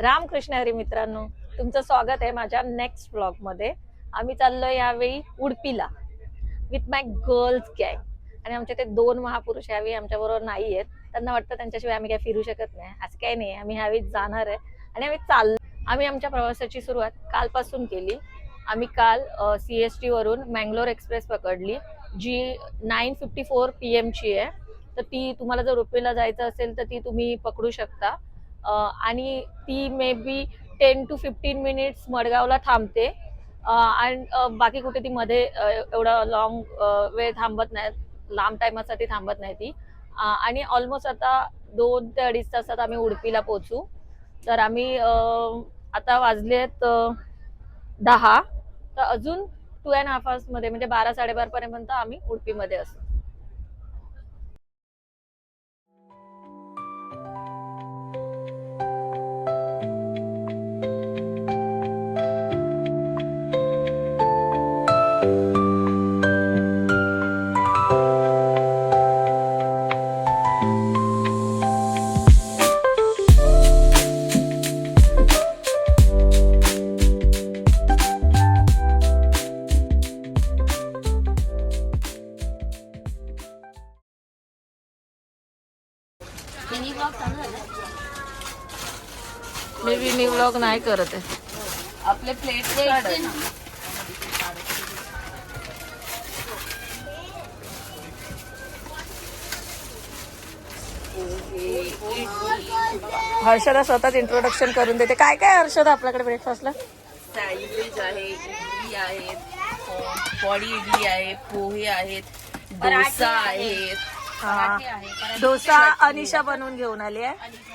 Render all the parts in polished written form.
रामकृष्ण हरी मित्रांनो, तुमचं स्वागत आहे माझ्या नेक्स्ट ब्लॉग मध्ये. आम्ही चाललोय यावेळी उडपीला विथ माय गर्ल्स गँग. आणि आमचे ते दोन महापुरुष यावेळी आमच्या बरोबर नाही आहेत. त्यांना वाटतं त्यांच्याशिवाय आम्ही काय फिरू शकत नाही. असं काही नाही, आम्ही यावेळी जाणार आहे आणि आम्ही आमच्या प्रवासाची सुरुवात कालपासून केली. आम्ही काल CST वरून मँगलोर एक्सप्रेस पकडली, जी 9:54 PM ची आहे. तर ती तुम्हाला जर उडपीला जायचं असेल तर ती तुम्ही पकडू शकता. आणि ती मे बी 10 to 15 मिनिट्स मडगावला थांबते. आणि बाकी कुठे ती मध्ये एवढा लॉंग वेळ थांबत नाही, लांब टायमासाठी थांबत नाही ती. आणि ऑलमोस्ट आता 2 ते 2.5 तासात आम्ही उडपीला पोहोचू. तर आम्ही आता वाजलेत 10, तर अजून 2.5 hours मध्ये म्हणजे 12-12:30 पर्यंत आम्ही उडपीमध्ये असू. मी मिनी व्लॉग नाही करत आहे. आपले प्लेट हर्षदा स्वतःच इंट्रोडक्शन करून देते. काय काय हर्षदा आपल्याकडे ब्रेकफास्टला? सँडविच आहे, इडली आहेत, बॉडी इडली आहे, पोहे आहेत, डोसा आहेत. डोसा अनिशा बनवून घेऊन आली आहे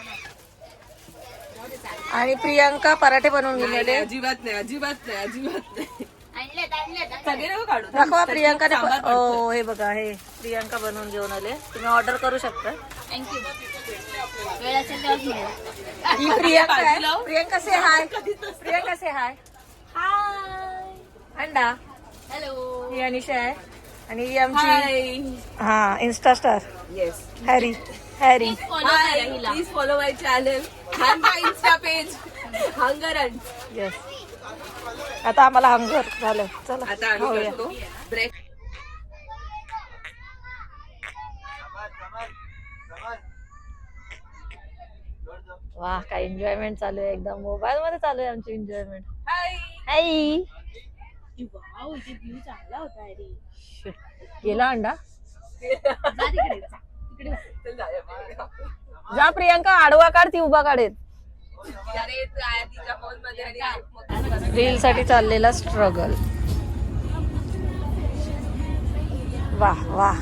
आणि प्रियांका पराठे बनवून घेऊन आले. अजिबात नाही. सगळे नको काढू. दाखवा प्रियांकाने. हो, हे बघा, हे प्रियांका बनवून घेऊन आले. तुम्ही ऑर्डर करू शकता. थँक्यू. वेळ असेल तेव्हाच मिळेल. ही प्रियांका आहे. प्रियांका से हाय. प्रियांका से हाय. हाय. अंडा. हॅलो. ही अनिशा आहे आणि ही आमची insta star yes. Harry. Follow करा हिला. Please follow my channel. Insta page हंगरन. येस. आता आम्हाला हंगर झालं. चला आता आम्ही खाऊया. करतो ब्रेक. वा, काय एन्जॉयमेंट चालू आहे. एकदम मोबाईल मध्ये चालू आहे आमची एन्जॉयमेंट. हाय. हाय. वाव, इथे व्ह्यू चांगला होता रे. गेला अंडा. जा तिकडे जा. तिकडे जा. चल जाऊया. जा प्रियांका, आडवा काढ, ती उभा काढेल. अरे काय तिच्या फोन मध्ये आणि रील साठी चाललेला स्ट्रगल. वाह वाह.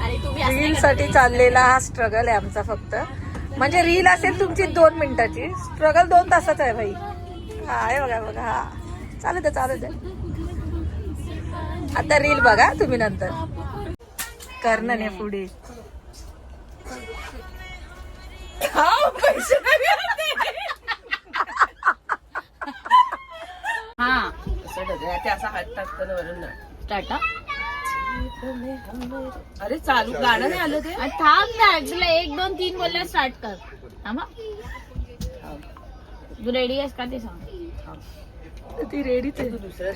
अरे तुम्ही असं रील साठी चाललेला हा स्ट्रगल आहे आमचा. फक्त म्हणजे रील असेल तुमची 2 मिनिटाची, स्ट्रगल 2 तासाचा आहे भाई. हा, हे बघा बघा. हा, चालू दे. आता रील बघा तुम्ही नंतर. करणं नाही पुढे. हा ते असा हात टाकतो ना वरून ना. टाटा. अरे चालू गाणं नाही आलं ते. थांब ना, तुला 1 2 3 बोलल्या स्टार्ट कर. थांबा. तू रेडी आहेस का ते सांग. ती रेडीच आहे. तू दुसरं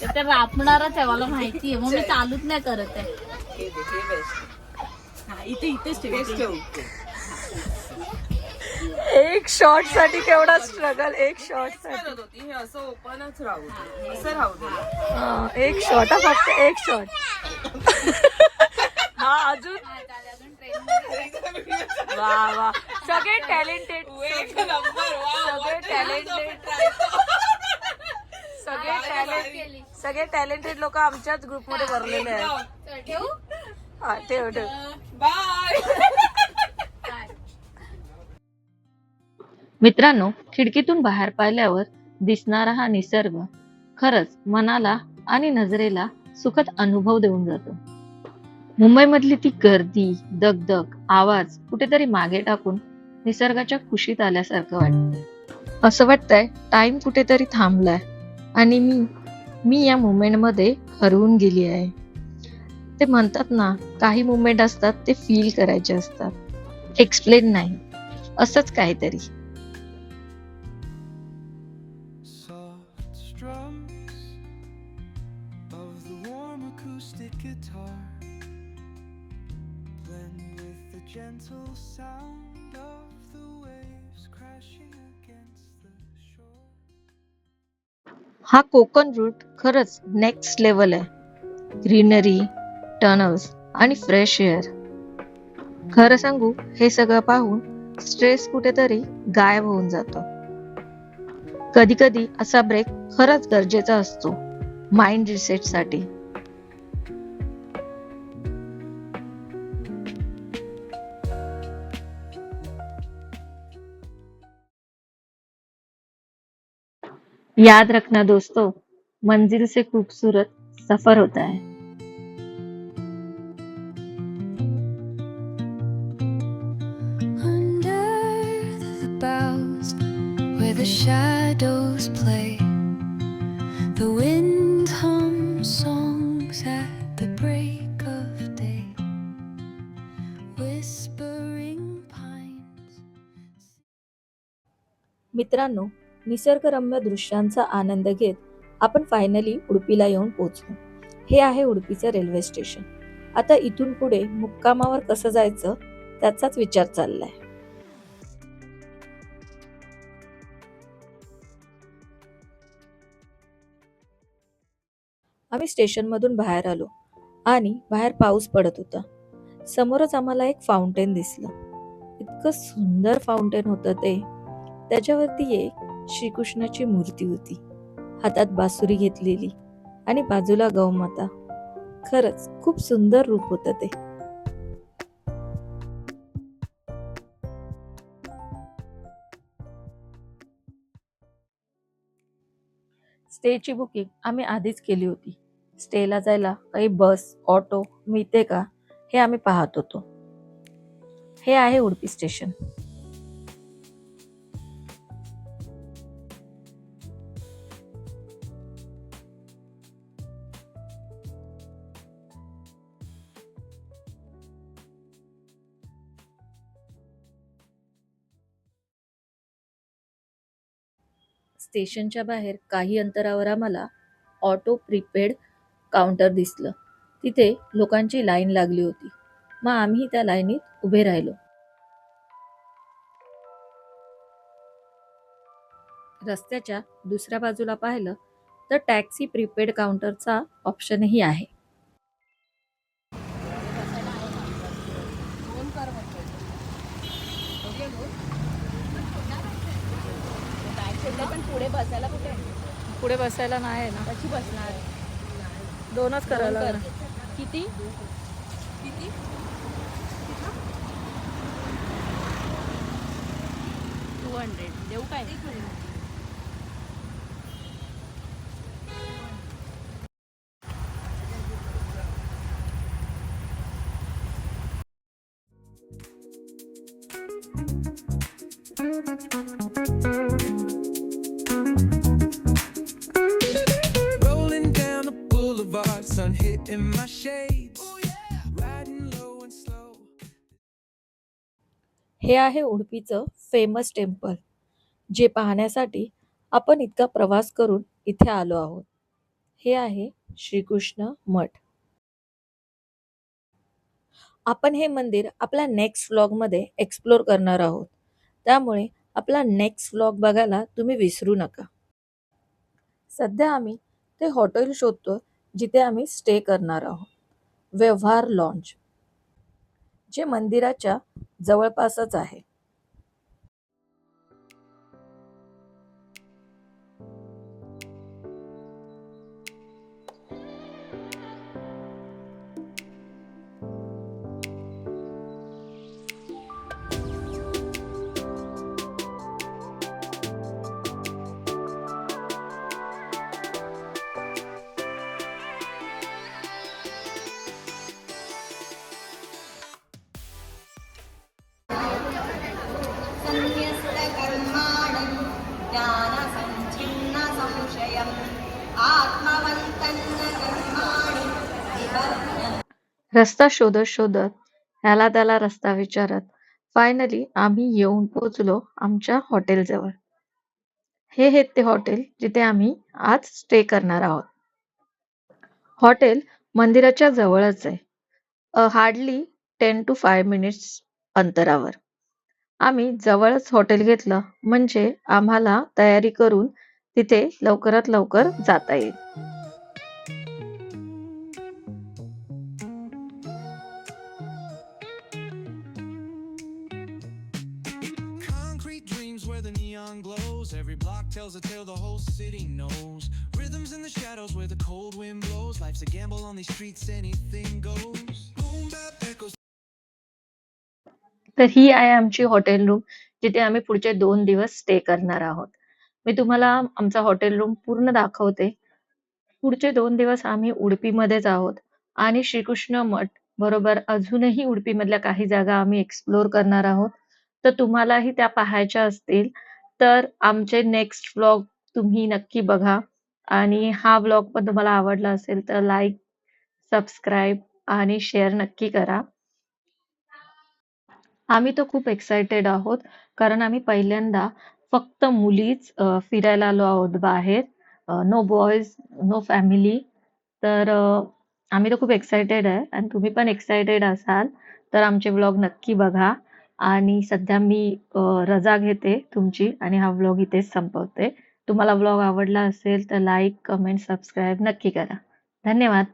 ते तर रापणारच आहे, मला माहिती आहे. मग मी चालूच नाही करत आहे. हे बेस्ट. हा, इथेच ठेव. एक शॉर्ट साठी केवढा स्ट्रगल. एक शॉर्ट साठी. करत होती हे असं ओपनच राहू दे. असं राहू दे. एक शॉर्ट. फक्त एक शॉर्ट. हा, अजून. वा वा. सगळे टॅलेंटेड. सगळे टॅलेंटेड लोक आमच्याच ग्रुप मध्ये भरलेले आहेत. ठेवू. हा, ठेव. बाय. मित्रांनो, खिडकीतून बाहेर पाहिल्यावर दिसणारा हा निसर्ग खरंच मनाला आणि नजरेला सुखद अनुभव देऊन जातो. मुंबईमधली ती गर्दी, दगदग, आवाज कुठेतरी मागे टाकून निसर्गाच्या कुशीत आल्यासारखं वाटतं. असं वाटतंय टाइम कुठेतरी थांबलाय आणि मी या मुमेंट मध्ये हरवून गेली आहे. ते म्हणतात ना, काही मुमेंट असतात ते फील करायचे असतात, एक्सप्लेन नाही. असंच काहीतरी. Soft strums of the warm acoustic guitar blend with the gentle sound of the waves crashing against the shore. हा कोकण रूट खरंच नेक्स्ट लेवल आहे. ग्रीनरी, टनल्स आणि फ्रेश एअर. खरं सांगू, हे सगळं पाहून स्ट्रेस कुठेतरी गायब होऊन जातो. कधी कधी असा ब्रेक खरंच गरजेचा असतो माइंड रिसेट साठी. याद रखना दोस्तों, मंजिल से खूबसूरत सफर होता है. Under the boughs where the shadows play, the wind hums songs at the break of day, whispering pines. मित्रांनो, निसर्गरम्य दृश्यांचा आनंद घेत आपण फायनली उडुपीला येऊन पोहोचलो. हे आहे उडुपीचे रेल्वे स्टेशन. आता इथून पुढे मुक्कामावर कसं जायचं त्याचाच विचार चाललाय. आम्ही स्टेशन मधून बाहेर आलो आणि बाहेर पाऊस पडत होता. समोरच आम्हाला एक फाउंटेन दिसलं. इतकं सुंदर फाउंटेन होतं ते. त्याच्यावरती एक श्रीकृष्णाची मूर्ती होती, हातात बासुरी घेतलेली आणि बाजूला गौमाता. खरंच खूप सुंदर रूप होतं ते. स्टेची बुकिंग आम्ही आधीच केली होती. स्टेला जायला काही बस, ऑटो मिळते का हे आम्ही पाहत होतो. हे आहे उडुपी स्टेशन. स्टेशनच्या बाहेर काही अंतरावर आम्हाला ऑटो प्रीपेड काउंटर दिसलं. तिथे लोकांची लाईन लागली होती. मग आम्ही त्या लाईनीत उभे राहिलो. रस्त्याच्या दुसऱ्या बाजूला पाहिलं तर टॅक्सी प्रीपेड काउंटरचा ऑप्शनही आहे. पण पुढे बसायला कुठे पुढे बसायला नाही ना, कशी बसणार? दोनच करायला लागणार. किती किती 200 देऊ काय? Rolling down the boulevard, sun hitting my shades. Riding low and slow. हे आहे उडुपीचं फेमस टेम्पल, जे पाहण्यासाठी आपण इतका प्रवास करून इथे आलो आहोत. हे आहे श्रीकृष्ण मठ. आपण हे मंदिर आपल्या नेक्स्ट व्लॉग मध्ये एक्सप्लोर करणार आहोत. त्यामुळे आपला नेक्स्ट व्लॉग बघायला तुम्ही विसरू नका. सध्या आम्ही ते हॉटेल शोधतो जिथे आम्ही स्टे करणार आहोत. व्यवहार लॉन्ज, जे मंदिराच्या जवळपासच आहे. रस्ता शोधत शोधत, ह्याला त्याला रस्ता विचारत फायनली आम्ही येऊन पोचलो आमच्या हॉटेलजवळ. हे आहेत ते हॉटेल जिथे आम्ही आज स्टे करणार आहोत. हॉटेल मंदिराच्या जवळच आहे. हार्डली 10 to 5 मिनिट्स अंतरावर. आम्ही जवळच हॉटेल घेतलं म्हणजे आम्हाला तयारी करून तिथे लवकरात लवकर जाता येईल. Concrete dreams where the neon glows. Every block tells a tale the whole city knows. Rhythms in the shadows where the cold wind blows. Life's a gamble on these streets, anything goes. Boom bap echoes. तर ही आहे आमची hotel room जिथे आम्ही पुढचे 2 दिवस stay करणार आहोत. मी तुम्हाला आमचा हॉटेल रूम पूर्ण दाखवते. पुढचे 2 दिवस आम्ही उडुपीमध्येच आहोत आणि श्रीकृष्ण मठ बरोबर अजूनही उडुपीमधल्या काही जागा आम्ही एक्सप्लोर करणार आहोत. तर तुम्हालाही त्या पाहायच्या असतील तर आमचे नेक्स्ट व्लॉग तुम्ही नक्की बघा आणि हा व्लॉग पण तुम्हाला आवडला असेल तर लाईक, सबस्क्राईब आणि शेअर नक्की करा. आम्ही तर खूप एक्सायटेड आहोत कारण आम्ही पहिल्यांदा फक्त मुलीच फिरायला आलो आहोत बाहेर. No boys, no family. तर आम्ही तर खूप एक्सायटेड आहे आणि तुम्ही पण एक्सायटेड असाल तर आमचे व्लॉग नक्की बघा. आणि सध्या मी रजा घेते तुमची आणि हा व्लॉग इथेच संपवते. तुम्हाला व्लॉग आवडला असेल तर लाईक, कमेंट, सबस्क्राईब नक्की करा. धन्यवाद.